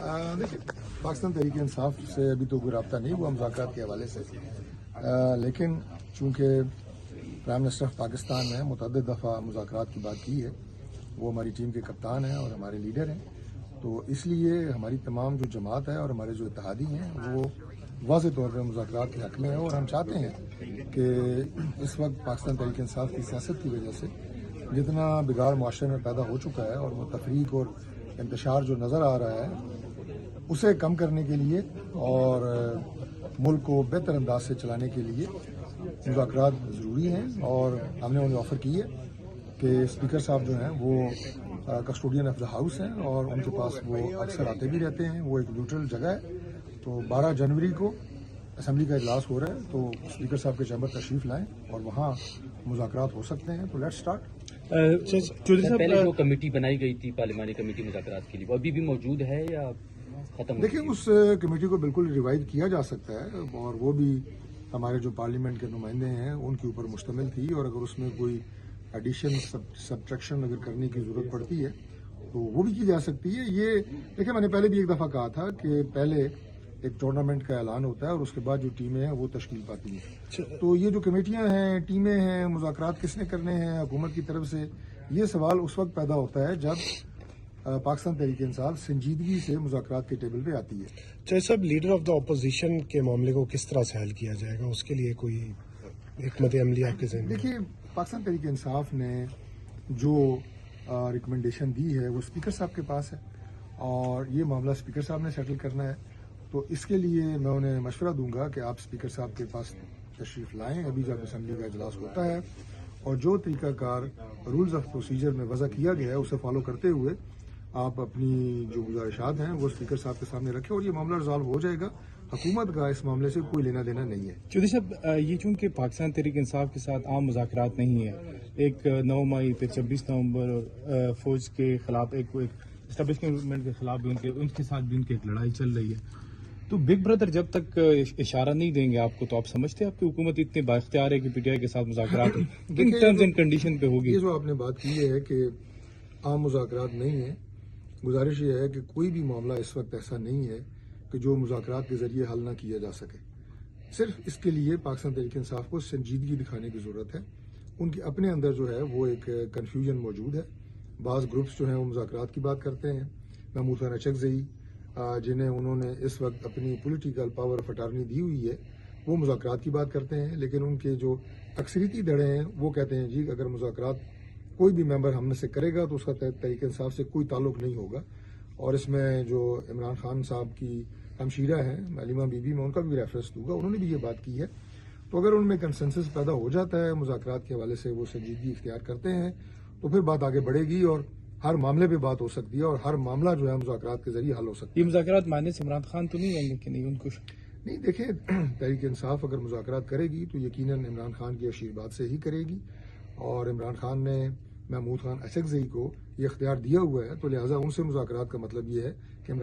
देखिए, पाकिस्तान तहरीक इंसाफ से अभी तो कोई रब्ता नहीं हुआ मुज़ाकरात के हवाले से, लेकिन चूँकि प्राइम मिनिस्टर ऑफ पाकिस्तान ने मुतअद्दिद दफ़ा मुज़ाकरात की बात की है, वो हमारी टीम के कप्तान हैं और हमारे लीडर हैं, तो इसलिए हमारी तमाम जो जमात है और हमारे जो इत्तेहादी हैं वो वाज़ेह तौर पर मुज़ाकरात के हक़ में है। और हम चाहते हैं कि इस वक्त पाकिस्तान तहरीक इंसाफ की सियासत की वजह से जितना बिगाड़ मुआशरे में पैदा हो चुका है और वो तफरीक और इंतशार जो नज़र आ रहा है उसे कम करने के लिए और मुल्क को बेहतर अंदाज से चलाने के लिए मुज़ाकरात ज़रूरी हैं। और हमने उन्हें ऑफ़र की है कि स्पीकर साहब जो हैं वो कस्टोडियन ऑफ द हाउस हैं और उनके पास वो अक्सर आते भी रहते हैं। वो एक न्यूट्रल जगह है। तो 12 जनवरी को असम्बली का इजलास हो रहा है, तो स्पीकर साहब के चैम्बर तशरीफ़ लाएँ और वहाँ मुज़ाकरात हो सकते हैं। तो लेट्स स्टार्ट। चौधरी साहब, पहले जो कमेटी बनाई गई थी पार्लिमानी कमेटी मुज़ाकरात के लिए, वो अभी भी मौजूद है या खत्म? देखिए, उस कमेटी को बिल्कुल रिवाइव किया जा सकता है और वो भी हमारे जो पार्लियामेंट के नुमाइंदे हैं उनके ऊपर मुश्तमिल थी। और अगर उसमें कोई एडिशन सब्ट्रैक्शन अगर करने की ज़रूरत पड़ती है तो वो भी की जा सकती है। ये देखिए, मैंने पहले भी एक दफ़ा कहा था कि पहले एक टूर्नामेंट का ऐलान होता है और उसके बाद जो टीमें हैं वो तश्कील पाती हैं। तो ये जो कमेटियां हैं, टीमें हैं, मुज़ाकरात किसने करने हैं हुकूमत की तरफ से, ये सवाल उस वक्त पैदा होता है जब पाकिस्तान तहरीक इंसाफ संजीदगी से मुज़ाकरात के टेबल पे आती है। चाहे सब लीडर ऑफ द अपोजिशन के मामले को किस तरह से हल किया जाएगा, उसके लिए कोई हिकमत अमली आपके ज़हन में? देखिए, पाकिस्तान तहरीक इंसाफ ने जो रिकमेंडेशन दी है वो स्पीकर साहब के पास है और ये मामला स्पीकर साहब ने सेटल करना है। तो इसके लिए मैं उन्हें मशवरा दूंगा कि आप स्पीकर साहब के पास तशरीफ़ लाएं अभी जब असम्बली का इजलास होता है, और जो तरीक़ाकार रूल्स ऑफ प्रोसीजर में वज़ा किया गया है उसे फॉलो करते हुए आप अपनी जो गुजारिशात हैं वो स्पीकर साहब के सामने रखें और ये मामला रिजॉल्व हो जाएगा। हुकूमत का इस मामले से कोई लेना देना नहीं है। चौधरी साहब, ये चूँकि पाकिस्तान तहरीक इंसाफ के साथ आम मुज़ाकरात नहीं है, एक 9 मई फिर 26 नवंबर और फौज के खिलाफ एक इस्टेब्लिशमेंट के खिलाफ भी उनके साथ भी उनकी एक लड़ाई चल रही है, तो बिग ब्रदर जब तक इशारा नहीं देंगे आपको, तो आप समझते हैं आपकी हुकूमत इतनी बाइख्तियार है कि पीटीआई के साथ मुज़ाकरात किन टर्म्स एंड कंडीशन पे होगी? ये जो आपने बात की है कि आम मुज़ाकरात नहीं है, गुजारिश ये है कि कोई भी मामला इस वक्त ऐसा नहीं है कि जो मुज़ाकरात के ज़रिए हल ना किया जा सके। सिर्फ इसके लिए पाकिस्तान तहरीक इंसाफ को संजीदगी दिखाने की ज़रूरत है। उनके अपने अंदर जो है वो एक कन्फ्यूजन मौजूद है। बाज़ ग्रुप्स जो हैं वो मुज़ाकरात की बात करते हैं। महमूद खान अचकज़ई, जिन्हें उन्होंने इस वक्त अपनी पॉलिटिकल पावर ऑफ अटार्नी दी हुई है, वो मुज़ाकरात की बात करते हैं। लेकिन उनके जो अक्सरियती धड़े हैं वो कहते हैं जी अगर मुज़ाकरात कोई भी मेंबर हम में से करेगा तो उसका तहरीक इंसाफ से कोई ताल्लुक नहीं होगा। और इसमें जो इमरान खान साहब की हमशीरा हैं अलीमा बीबी, मैं उनका भी रेफरेंस दूंगा, उन्होंने भी ये बात की है। तो अगर उनमें कंसेंसस पैदा हो जाता है मुज़ाकरात के हवाले से, वो संजीदगी इख्तियार करते हैं, तो फिर बात आगे बढ़ेगी और हर मामले पे बात हो सकती है और हर मामला जो है मुज़ाकरात के जरिए हल हो सकता है। ये मुज़ाकरात मानने से इमरान खान तो नहीं आएंगे कि नहीं? उनको नहीं, देखिए, तहरीक इंसाफ अगर मुज़ाकरात करेगी तो यकीनन इमरान खान की आशीर्वाद से ही करेगी और इमरान खान ने महमूद खान अचकज़ई को ये इख्तियार दिया हुआ है, तो लिहाजा उनसे मुज़ाकरात का मतलब ये है कि